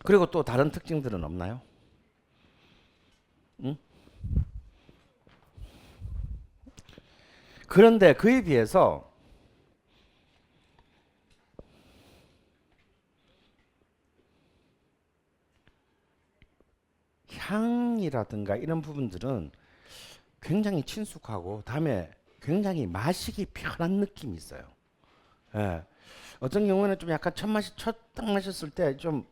그리고 또 다른 특징들은 없나요? 응? 그런데 그에 비해서 향이라든가 이런 부분들은 굉장히 친숙하고 다음에 굉장히 마시기 편한 느낌이 있어요. 예. 어떤 경우에는 좀 약간 첫 마셨을 때 좀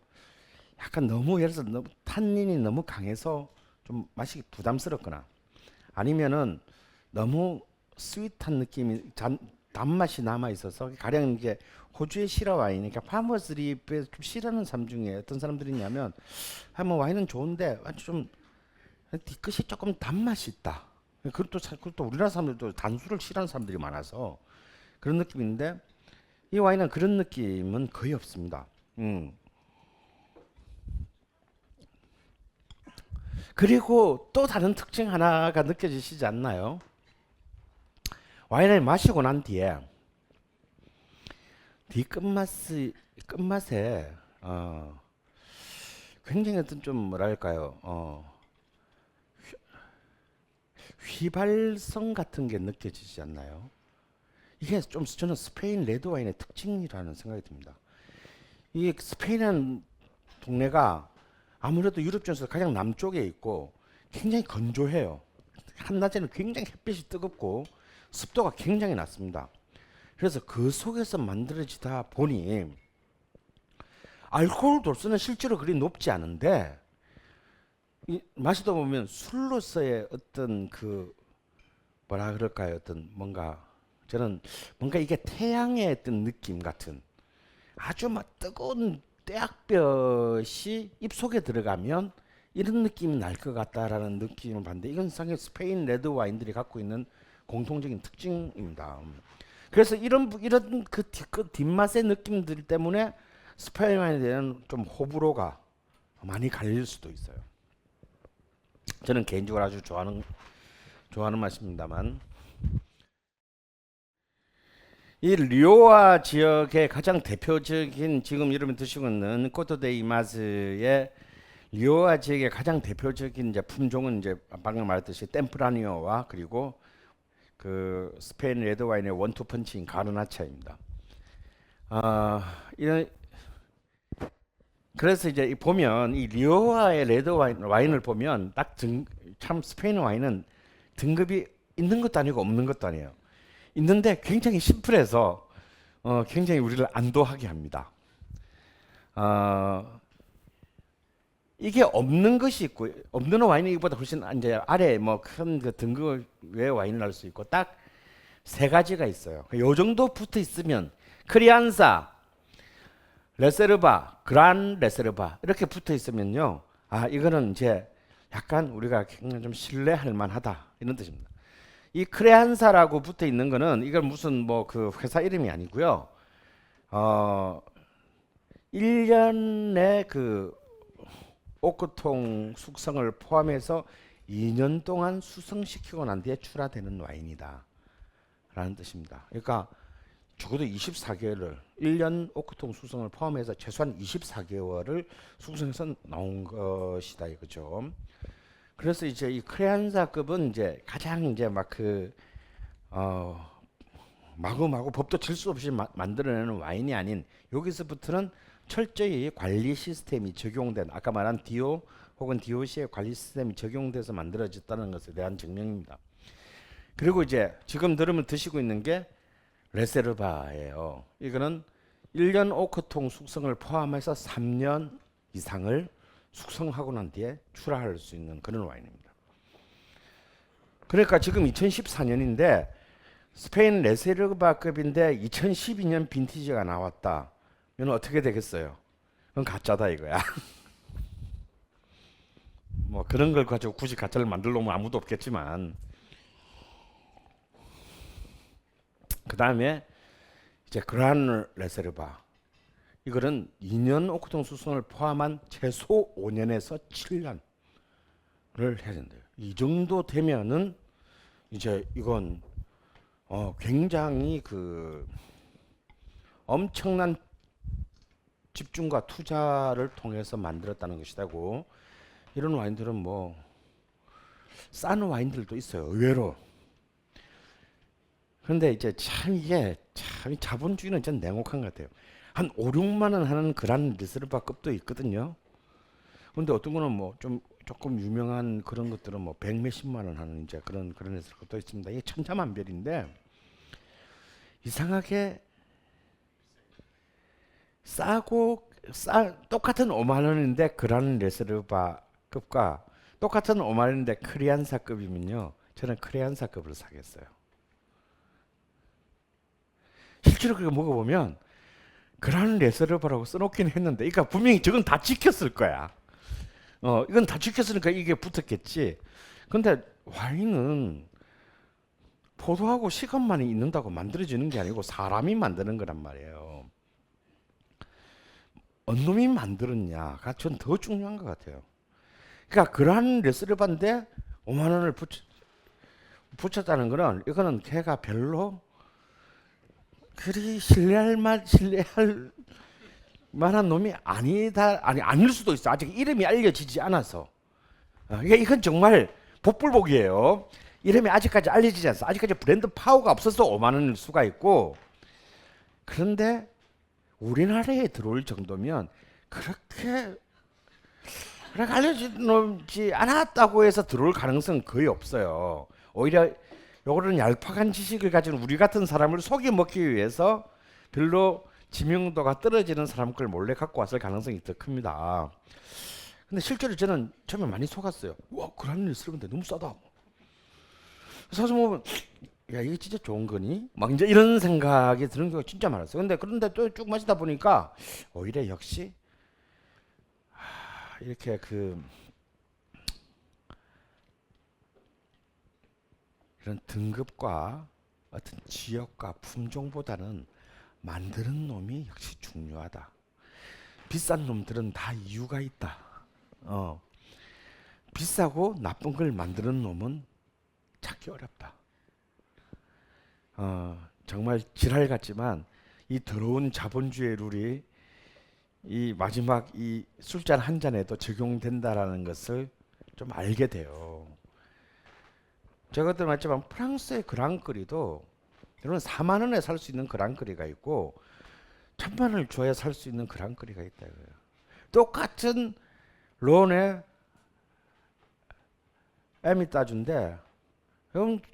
약간 너무 예를 들어서 너무 탄닌이 너무 강해서 좀 마시기 부담스럽거나 아니면은 너무 스윗한 느낌이 단맛이 남아 있어서 가령 이제 호주의 시라 와인이니까 파머스립에 좀 싫어하는 사람 중에 어떤 사람들이 있냐면 뭐 와인은 좋은데 좀 뒤끝이 조금 단맛이 있다. 그것도 우리나라 사람들도 단술을 싫어하는 사람들이 많아서 그런 느낌인데 이 와인은 그런 느낌은 거의 없습니다. 그리고 또 다른 특징 하나가 느껴지시지 않나요? 와인을 마시고 난 뒤에 뒤 끝맛에 굉장히 어떤 좀 뭐랄까요 휘발성 같은 게 느껴지지 않나요? 이게 좀 저는 스페인 레드 와인의 특징이라는 생각이 듭니다. 이 스페인은 동네가 아무래도 유럽 중에서 가장 남쪽에 있고 굉장히 건조해요. 한낮에는 굉장히 햇빛이 뜨겁고 습도가 굉장히 낮습니다. 그래서 그 속에서 만들어지다 보니 알코올 도수는 실제로 그리 높지 않은데 마시다 보면 술로서의 어떤 그 뭐라 그럴까요? 어떤 뭔가 저는 뭔가 이게 태양의 어떤 느낌 같은 아주 막 뜨거운 떼약볕이 입속에 들어가면 이런 느낌이 날 것 같다라는 느낌을 받는데 이건 상당히 스페인 레드 와인들이 갖고 있는 공통적인 특징입니다. 그래서 이런 그 뒷맛의 느낌들 때문에 스페인 와인에 대한 좀 호불호가 많이 갈릴 수도 있어요. 저는 개인적으로 아주 좋아하는 맛입니다만 이 리오아 지역의 가장 대표적인 지금 여러분 드시고 있는 코토데이마스의 리오아 지역의 가장 대표적인 이제 품종은 이제 방금 말했듯이 템프라니오와 그리고 그 스페인 레드 와인의 원투 펀치인 가르나차입니다. 이런 그래서 이제 보면 이 리오아의 레드 와인을 보면 참 스페인 와인은 등급이 있는 것도 아니고 없는 것도 아니에요. 있는데 굉장히 심플해서 굉장히 우리를 안도하게 합니다. 어, 이게 없는 것이 있고 없는 와인이 이보다 훨씬 이제 아래 뭐 큰 그 등급의 와인을 할 수 있고 딱 세 가지가 있어요. 요 정도 붙어 있으면 크리안사, 레세르바, 그란 레세르바 이렇게 붙어 있으면요. 아 이거는 이제 약간 우리가 굉장히 좀 신뢰할 만하다 이런 뜻입니다. 이 크레안사라고 붙어 있는 거는 이건 무슨 뭐 그 회사 이름이 아니고요. 어 1년의 그 오크통 숙성을 포함해서 2년 동안 수성시키고 난 뒤에 출하되는 와인이다 라는 뜻입니다. 그러니까 적어도 24개월을 1년 오크통 숙성을 포함해서 최소한 24개월을 숙성해서 나온 것이다 이거죠. 그래서 이제 이 크레안사급은 이제 가장 이제 마구마구 법도 질 수 없이 만들어내는 와인이 아닌 여기서부터는 철저히 관리 시스템이 적용된 아까 말한 디오 혹은 디오시의 관리 시스템이 적용돼서 만들어졌다는 것에 대한 증명입니다. 그리고 이제 지금 들으면 드시고 있는 게 레세르바예요. 이거는 1년 오크통 숙성을 포함해서 3년 이상을 숙성하고 난 뒤에 출하할 수 있는 그런 와인입니다. 그러니까 지금 2014년인데 스페인 레세르바급인데 2012년 빈티지가 나왔다. 이건 어떻게 되겠어요? 그건 가짜다 이거야. 뭐 그런 걸 가지고 굳이 가짜를 만들려면 아무도 없겠지만 그 다음에 이제 그란 레세르바 이거는 2년 옥토 수송을 포함한 최소 5년에서 7년을 해야 된대요. 이 정도 되면은 이제 이건 굉장히 그 엄청난 집중과 투자를 통해서 만들었다는 것이다고. 이런 와인들은 뭐 싼 와인들도 있어요, 의외로. 그런데 이제 참 이게 참 자본주의는 전 냉혹한 것 같아요. 한 5, 6만 원 하는 그란 리스르바급도 있거든요. 근데 어떤 거는 뭐 좀 조금 유명한 그런 것들은 뭐 100 몇십만 원 하는 이제 그런 리스르바도 있습니다. 이게 천차만별인데 이상하게 똑같은 5만 원인데 그란 리스르바급과 똑같은 5만 원인데 크리안사급이면요, 저는 크리안사급을 사겠어요. 실제로 그거 먹어보면 그란 레스르바라고 써놓긴 했는데, 그러니까 분명히 저건 다 지켰을 거야. 이건 다 지켰으니까 이게 붙었겠지. 근데 와인은 포도하고 시간만이 있는다고 만들어지는 게 아니고 사람이 만드는 거란 말이에요. 어느 놈이 만들었냐가 전 더 중요한 것 같아요. 그러니까 그란 레스르바인데 5만 원을 붙였다는 거는, 이거는 걔가 별로 그리 신뢰할 만한 놈이 아닐 수도 있어. 아직 이름이 알려지지 않아서. 이건 정말 복불복이에요. 이름이 아직까지 알려지지 않았어. 아직까지 브랜드 파워가 없어서 5만 원일 수가 있고. 그런데 우리나라에 들어올 정도면 그렇게 알려지지 않았다고 해서 들어올 가능성은 거의 없어요. 오히려 요거는 얄팍한 지식을 가진 우리 같은 사람을 속여 먹기 위해서 별로 지명도가 떨어지는 사람 걸 몰래 갖고 왔을 가능성이 더 큽니다. 근데 실제로 저는 처음에 많이 속았어요. 와, 그런 일 쓰는데 너무 싸다. 사실 보면 야, 이게 진짜 좋은 거니? 막 이제 이런 생각이 드는 경우가 진짜 많았어요. 그런데 또 쭉 마시다 보니까 오히려 역시 이렇게 이런 등급과 어떤 지역과 품종보다는 만드는 놈이 역시 중요하다. 비싼 놈들은 다 이유가 있다. 비싸고 나쁜 걸 만드는 놈은 찾기 어렵다. 정말 지랄 같지만 이 더러운 자본주의 룰이 이 마지막 이 술잔 한 잔에도 적용된다라는 것을 좀 알게 돼요. 제가 그때 말했지만 프랑스의 그랑크리도 여러분 4만 원에 살 수 있는 그랑크리가 있고 1,000만 원을 줘야 살 수 있는 그랑크리가 있다 이거예요. 똑같은 론의 에미타주인데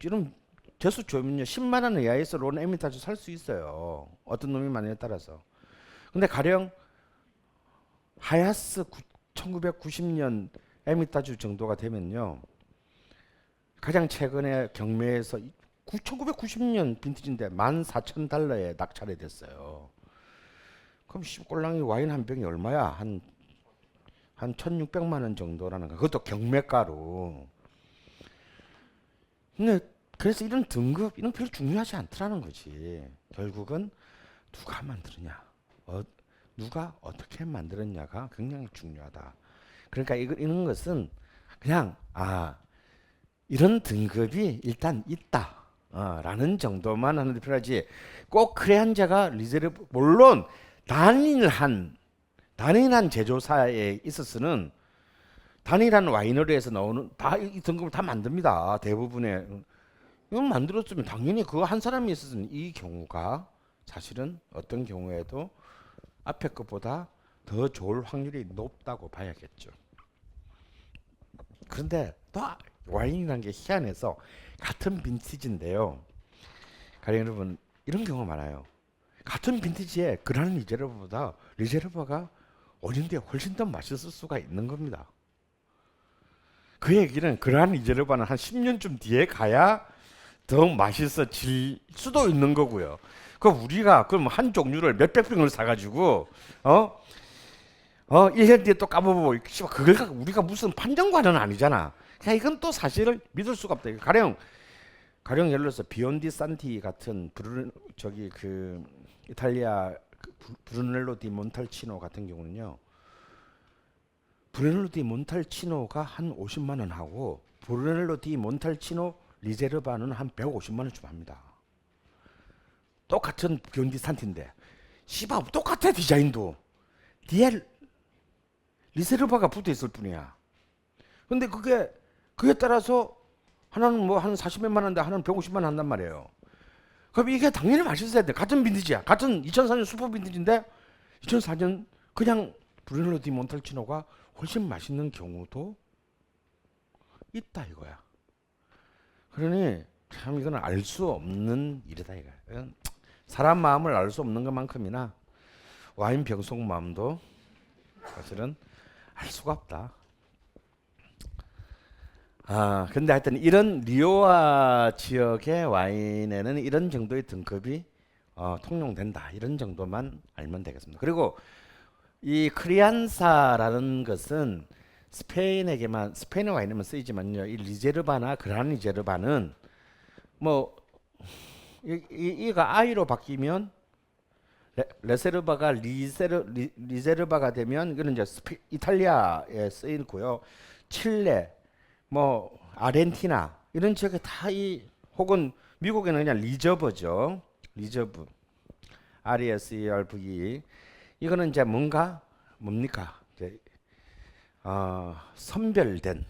이런 재수 주면요 10만 원 이하에서 론 에미타주 살 수 있어요. 어떤 놈이 많냐에 따라서. 근데 가령 하야스 1990년 에미타주 정도가 되면요, 가장 최근에 경매에서 1990년 빈티지인데 $14,000에 낙찰이 됐어요. 그럼 꼴랑이 와인 한 병이 얼마야? 한 1,600만 원 정도라는 거. 그것도 경매가로. 근데 그래서 이런 등급 이런 별로 중요하지 않더라는 거지. 결국은 누가 만들었냐, 누가 어떻게 만들었냐가 굉장히 중요하다. 그러니까 이런 것은 그냥 이런 등급이 일단 있다 라는 정도만 하는 데 필요하지, 꼭 크레안자가 리제르브, 물론 단일한 제조사에 있어서는 단일한 와이너리에서 나오는 이 등급을 다 만듭니다. 대부분의. 이건 만들었으면 당연히 그거 한 사람이 있었으면 이 경우가 사실은 어떤 경우에도 앞에 것보다 더 좋을 확률이 높다고 봐야겠죠. 그런데 또 와인이라는 게 희한해서 같은 빈티지인데요, 가령 여러분 이런 경우가 많아요. 같은 빈티지에 그라는 리제르바보다 리제르바가 5년 뒤에 훨씬 더 맛있을 수가 있는 겁니다. 그 얘기는 그라는 리제르바는 한 10년쯤 뒤에 가야 더 맛있어질 수도 있는 거고요. 우리가 그럼 한 종류를 몇백 병을 사가지고 1년 뒤에 또 까먹어보고 그걸 우리가 무슨 판정관은 아니잖아. 그냥 이건 또 사실을 믿을 수가 없다. 가령 예를 들어서 비욘디 산티 같은 이탈리아 브루넬로 디 몬탈치노 같은 경우는요, 브루넬로 디 몬탈치노가 한 50만 원 하고 브루넬로 디 몬탈치노 리제르바는 한 150만 원쯤 합니다. 똑같은 비욘디 산티인데 똑같아 디자인도. 뒤에 리세르바가 붙어 있을 뿐이야. 근데 그에 따라서 하나는 뭐 한 40몇만 원인데 하나는 150만 원 한단 말이에요. 그럼 이게 당연히 맛있어야 돼. 같은 빈티지야. 같은 2004년 슈퍼 빈티지인데 2004년 그냥 브루넬로 디 몬탈치노가 훨씬 맛있는 경우도 있다 이거야. 그러니 참 이거는 알 수 없는 일이다 이거야. 사람 마음을 알 수 없는 것만큼이나 와인 병속 마음도 사실은 알 수가 없다. 근데 하여튼 이런 리오아 지역의 와인에는 이런 정도의 등급이 통용된다. 이런 정도만 알면 되겠습니다. 그리고 이 크리안사라는 것은 스페인의 와인에만 쓰이지만요. 이 리제르바나 그란 리제르바는 뭐 이가 아이로 바뀌면 레세르바가 리제르바가 되면 이거는 이제 이탈리아에 쓰이고요. 칠레, 뭐 아르헨티나 이런 지역에 다 혹은 미국에는 그냥 리저브죠. 리저브, RESERVE. 이거는 이제 뭡니까? 이제 선별된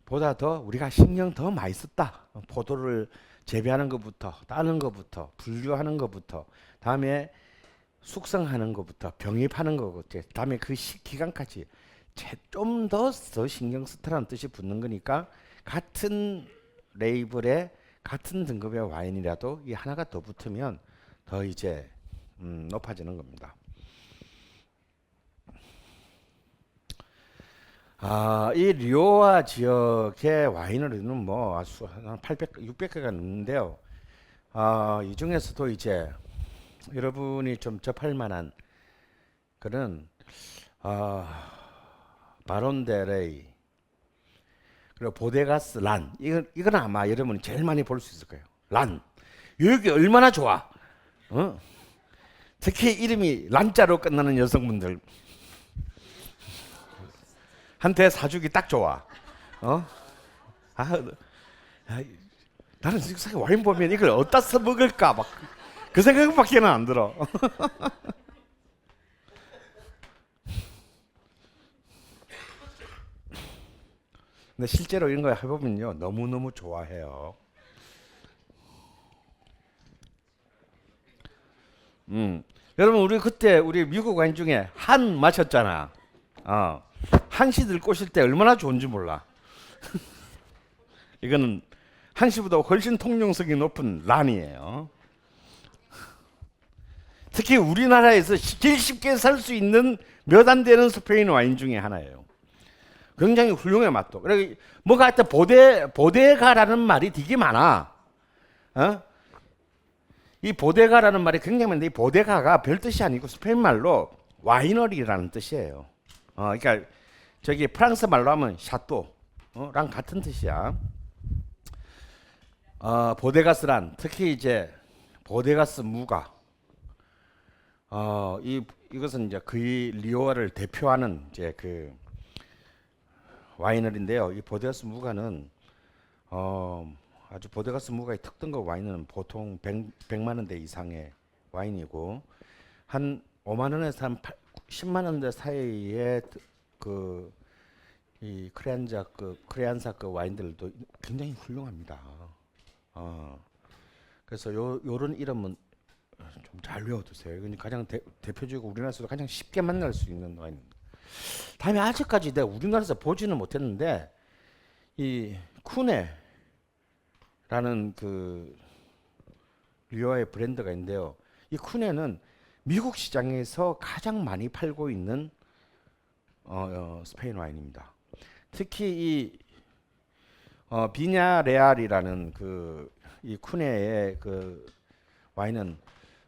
보다 더 우리가 신경 더 많이 썼다. 포도를 재배하는 것부터 따는 것부터 분류하는 것부터 다음에 숙성하는 것부터 병입하는 것부터 다음에 그 기간까지 좀 더 신경 쓰라는 뜻이 붙는 거니까 같은 레이블에 같은 등급의 와인이라도 이 하나가 더 붙으면 더 이제 높아지는 겁니다. 이 리오아 지역의 와이너리는 뭐 한 800, 600개가 넘는데요. 이 중에서도 이제 여러분이 좀 접할 만한 그런 바론데레이 그리고 보데가스 란 이건 아마 여러분이 제일 많이 볼 수 있을 거예요. 란 여기 얼마나 좋아. 특히 이름이 란자로 끝나는 여성분들 한테 사주기 딱 좋아. 나는 지금 와인 보면 이걸 어디다 써먹을까 막 그 생각밖에는 안 들어. 근데 실제로 이런 거 해보면요 너무너무 좋아해요. 여러분 우리 그때 우리 미국 와인 중에 한 마셨잖아. 한시들 꼬실 때 얼마나 좋은지 몰라. 이거는 한시보다 훨씬 통용성이 높은 란이에요. 특히 우리나라에서 제일 쉽게 살 수 있는 몇 안 되는 스페인 와인 중에 하나예요. 굉장히 훌륭해 맛도. 그래 뭐가 하여튼 보데가라는 말이 되게 많아. 이 보데가라는 말이 굉장히 많은데 이 보데가가 별 뜻이 아니고 스페인 말로 와이너리라는 뜻이에요. 그러니까 저기 프랑스 말로 하면 샤또랑 같은 뜻이야. 보데가스란 특히 이제 보데가스 무가 이것은 이제 그 리오아를 대표하는 이제 그 와이너리인데요. 이 보데가스 무가는 아주 보데가스 무가의 특등급 와인은 보통 100만 원대 이상의 와인이고 한 5만 원에서 한 10만 원대 사이의 이 크레안사 그 와인들도 굉장히 훌륭합니다. 그래서 요런 이름은 좀 잘 외워두세요. 이건 가장 대표적이고 우리나라에서도 가장 쉽게 만날 수 있는 와인입니다. 다음에 아직까지 내가 우리나라에서 보지는 못했는데 이 쿠네라는 그 리오아의 브랜드가 있는데요. 이 쿠네는 미국 시장에서 가장 많이 팔고 있는 스페인 와인입니다. 특히 이 비냐레알이라는 이 쿠네의 그 와인은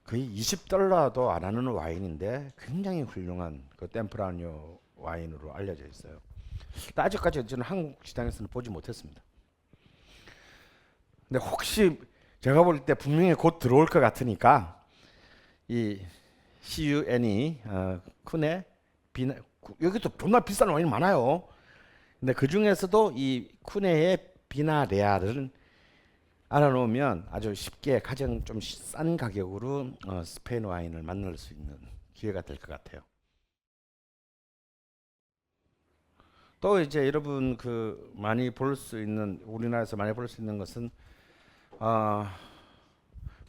거의 $20도 안 하는 와인인데 굉장히 훌륭한 그 템프라뇨 와인으로 알려져 있어요. 아직까지 저는 한국 시장에서는 보지 못했습니다. 근데 혹시 제가 볼 때 분명히 곧 들어올 것 같으니까 이 CUNE 쿠네 여기도 정말 비싼 와인 많아요. 근데 그 중에서도 이 쿠네의 비나레알을 알아놓으면 아주 쉽게 가장 좀 싼 가격으로 스페인 와인을 만날 수 있는 기회가 될 것 같아요. 또 이제 여러분 그 많이 볼 수 있는 우리나라에서 많이 볼 수 있는 것은 어,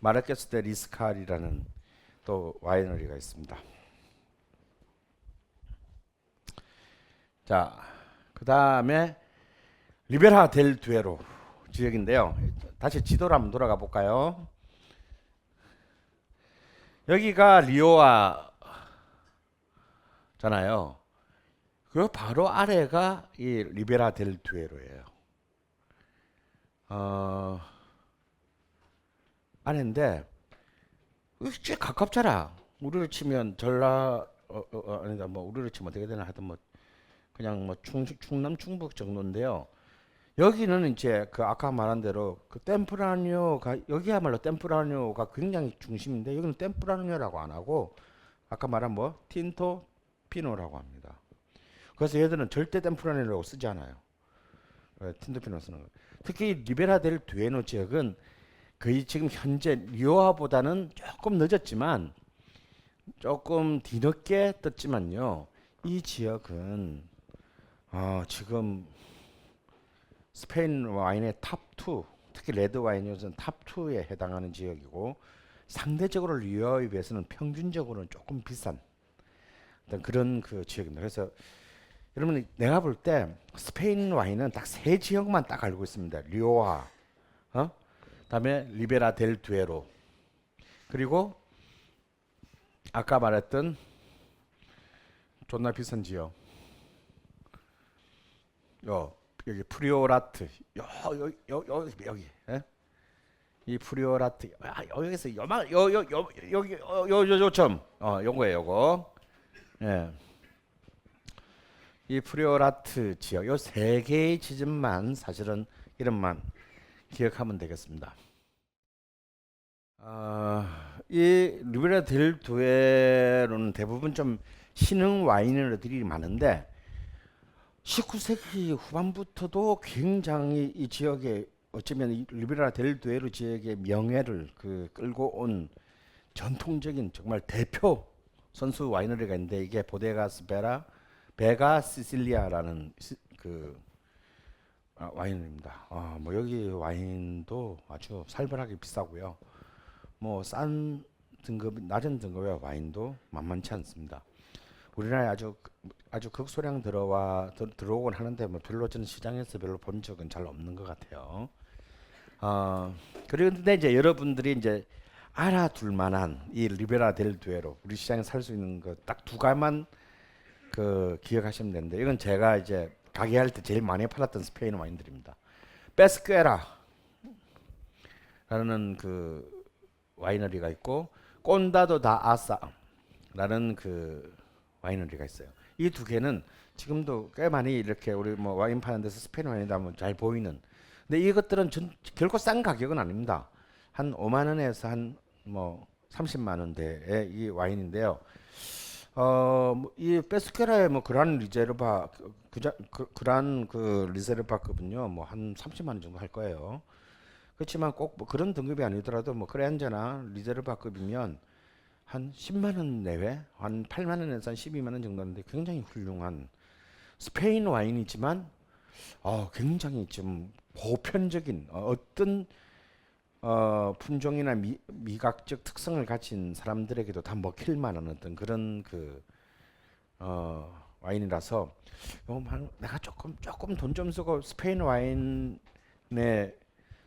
마르케스 데 리스칼이라는 또 와이너리가 있습니다. 자, 그 다음에 리베라 델 두에로 지역인데요. 다시 지도로 한번 돌아가 볼까요? 여기가 리오아잖아요. 그 바로 아래가 이 리베라 델 두에로예요. 아래인데 꽤 가깝잖아. 우리로 치면 아니다 뭐 우리로 치면 어떻게 되나 하여튼 뭐 그냥 뭐 충남 충북 정도인데요. 여기는 이제 그 아까 말한 대로 그 템프라뇨가 여기야말로 템프라뇨가 굉장히 중심인데 여기는 템프라뇨라고 안 하고 아까 말한 뭐 틴토 피노라고 합니다. 그래서 얘들은 절대 템프라뇨라고 쓰지 않아요. 틴토 피노 쓰는 거. 특히 리베라 델 두에노 지역은 거의 지금 현재 리오아보다는 조금 늦었지만 조금 뒤늦게 떴지만요. 이 지역은 지금 스페인 와인의 탑2, 특히 레드 와인은 탑2에 해당하는 지역이고 상대적으로 리오아에 비해서는 평균적으로는 조금 비싼 어떤 그런 그 지역입니다. 그래서 여러분 내가 볼 때 스페인 와인은 딱 세 지역만 딱 알고 있습니다. 리오아, 그다음에 리베라 델 두에로, 그리고 아까 말했던 존나 비싼 지역, 여기 프리오라트, 여기, 예? 이 프리오라트, 여기서 요점, 요거예요, 요거. 예. 이 프리오라트 지역, 요 세 개의 지점만 사실은 이름만 기억하면 되겠습니다. 이 리베라 델 두에로는 대부분 좀 신흥 와이너리들이 많은데 19세기 후반부터도 굉장히 이 지역에 어쩌면 이 리베라 델 두에로 지역의 명예를 끌고 온 전통적인 정말 대표 선수 와이너리가 있는데 이게 베가 시실리아라는 와인입니다. 뭐 여기 와인도 아주 살벌하게 비싸고요. 뭐 싼 등급, 낮은 등급의 와인도 만만치 않습니다. 우리나라에 아주 극소량 들어오곤 하는데 뭐 별로 저는 시장에서 별로 본 적은 잘 없는 것 같아요. 그런데 이제 여러분들이 이제 알아둘 만한 이 리베라 델 두에로 우리 시장에 살 수 있는 것 딱 두 가지만 기억하시면 되는데 이건 제가 이제 가게 할 때 제일 많이 팔았던 스페인 와인들입니다. 베스quera라는 그 와이너리가 있고 꼰다도 다 아사라는 그 와이너리가 있어요. 이 두 개는 지금도 꽤 많이 이렇게 우리 뭐 와인 파는 데서 스페인 와인이다 하면 잘 보이는. 근데 이것들은 결코 싼 가격은 아닙니다. 한 5만 원에서 한 뭐 30만 원대의 이 와인인데요. 이 베스quera의 뭐 그란 리제르바 그란 그 리제르바급은요 뭐 한 30만 원 정도 할 거예요. 그렇지만 꼭 뭐 그런 등급이 아니더라도 뭐 그랜저나 리제르바급이면 한 10만 원 내외, 한 8만 원에서 한 12만 원 정도인데 굉장히 훌륭한 스페인 와인이지만 굉장히 좀 보편적인 어떤 품종이나 미각적 특성을 가진 사람들에게도 다 먹힐 만한 어떤 그런 와인이라서 내가 조금 돈 좀 쓰고 스페인 와인의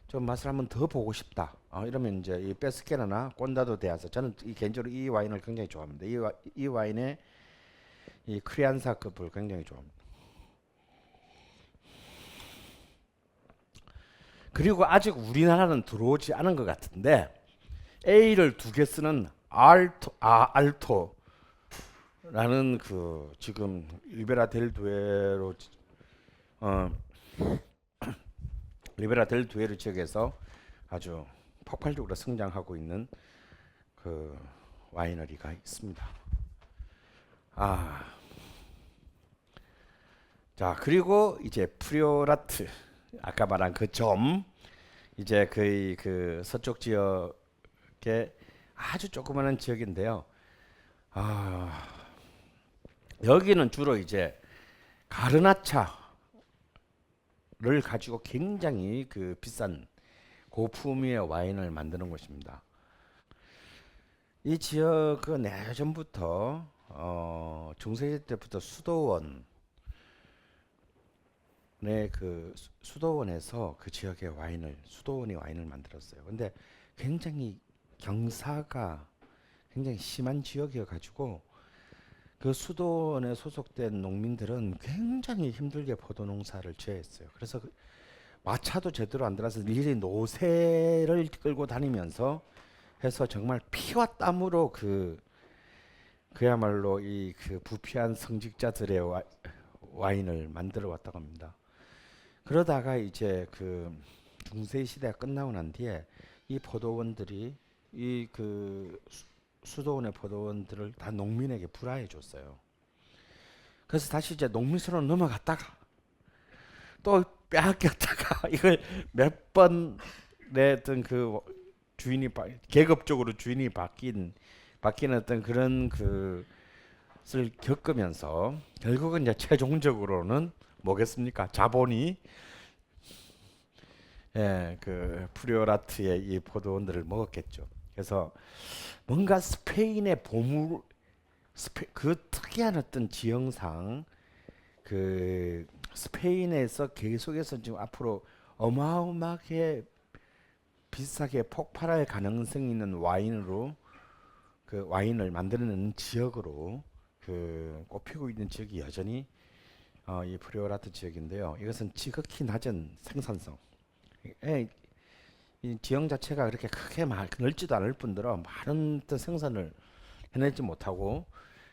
좀 맛을 한번 더 보고 싶다. 이러면 이제 이 베스quera나 꼰다도 데아서 저는 개인적으로 이 와인을 굉장히 좋아합니다. 이 와인의 이 크리안사급을 굉장히 좋아합니다. 그리고 아직 우리나라는 들어오지 않은 것 같은데 A를 두 개 쓰는 알토라는 그 지금 리베라 델 두에로 리베라 델 두에로 지역에서 아주 폭발적으로 성장하고 있는 그 와이너리가 있습니다. 자 그리고 이제 프리오라트 아까 말한 그 점 이제 그 서쪽 지역의 아주 조그마한 지역인데요. 아, 여기는 주로 이제 가르나차를 가지고 굉장히 그 비싼 고품위의 와인을 만드는 곳입니다. 이 지역은 예전부터 중세시대 때부터 수도원의 그 수도원에서 그 지역의 와인을 수도원이 와인을 만들었어요. 근데 굉장히 경사가 굉장히 심한 지역이어 가지고 그 수도원에 소속된 농민들은 굉장히 힘들게 포도 농사를 지어했어요. 그래서 마차도 제대로 안 들어서 일일이 노새를 끌고 다니면서 해서 정말 피와 땀으로 그야말로 이 그 부패한 성직자들의 와인을 만들어 왔다고 합니다. 그러다가 이제 그 중세 시대가 끝나고 난 뒤에 이 포도원들이 이 그 수도원의 포도원들을 다 농민에게 불화해 줬어요. 그래서 다시 이제 농민으로 넘어갔다가 또 빼앗겼다가 이걸 몇 번 내던 그 계급적으로 주인이 바뀐 어떤 그런 그것을 겪으면서 결국은 이제 최종적으로는 뭐겠습니까? 자본이 그 프리오라트의 이 포도원들을 먹었겠죠. 그래서 뭔가 스페인의 보물, 그 특이한 어떤 지형상 그 스페인에서 계속해서 지금 앞으로 어마어마하게 비싸게 폭발할 가능성이 있는 와인으로 그 와인을 만드는 지역으로 그 꼽히고 있는 지역이 여전히 이 프리오라트 지역인데요. 이것은 지극히 낮은 생산성. 이 지형 자체가 그렇게 크게 넓지도 않을 뿐더러 많은 어떤 생산을 해내지 못하고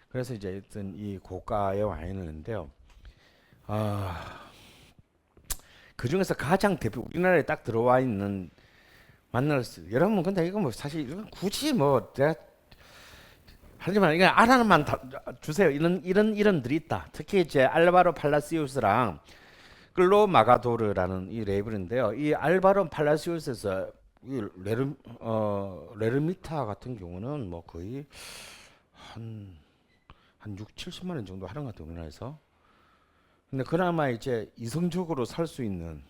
그래서 이제 어떤 이 고가의 와인을 냈는데요. 그 중에서 가장 대표 우리나라에 딱 들어와 있는 만날 수 여러분 근데 이거 뭐 사실 이건 굳이 뭐 내가 하지만 이거 하나만 주세요. 이런 이름들이 있다. 특히 이제 알바로 팔라시우스랑 클로 마가도르라는 이 레이블인데요. 이 알바로 팔라시우스에서 이 레르미타 같은 경우는 뭐 거의 한 6, 70만 원 정도 하는 것 같아요, 우리나라에서. 근데 그나마 이제 이성적으로 살 수 있는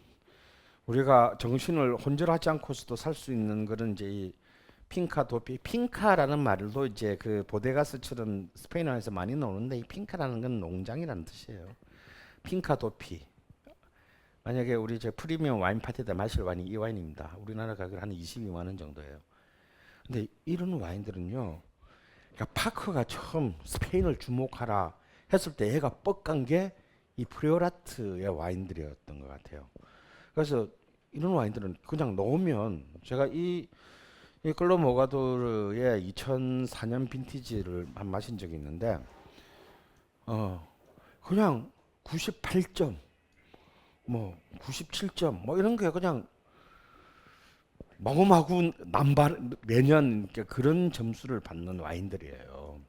우리가 정신을 혼절하지 않고서도 살 수 있는 그런 이제 이 핑카 도피 핑카라는 말도 이제 그 보데가스처럼 스페인어에서 많이 나오는데 이 핑카라는 건 농장이라는 뜻이에요. 핑카 도피 만약에 우리 이제 프리미엄 와인 파티 때 마실 와인이 이 와인입니다. 우리나라 가격 한 22만 원 정도예요. 근데 이런 와인들은요. 그러니까 파커가 처음 스페인을 주목하라 했을 때 얘가 뻑간 게 이 프리오라트의 와인들이었던 것 같아요. 그래서 이런 와인들은 그냥 넣으면 제가 이 클로 모가도르의 2004년 빈티지를 한 마신 적이 있는데 그냥 98점 뭐 97점 뭐 이런 게 그냥 마구마구 남발 매년 그런 점수를 받는 와인들이에요.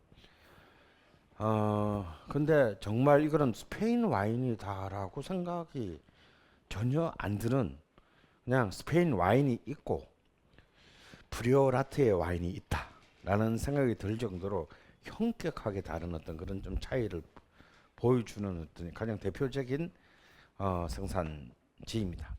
근데 정말 이거는 스페인 와인이다라고 생각이 전혀 안 드는 그냥 스페인 와인이 있고 프리오라트의 와인이 있다라는 생각이 들 정도로 현격하게 다른 어떤 그런 좀 차이를 보여주는 어떤 가장 대표적인 생산지입니다.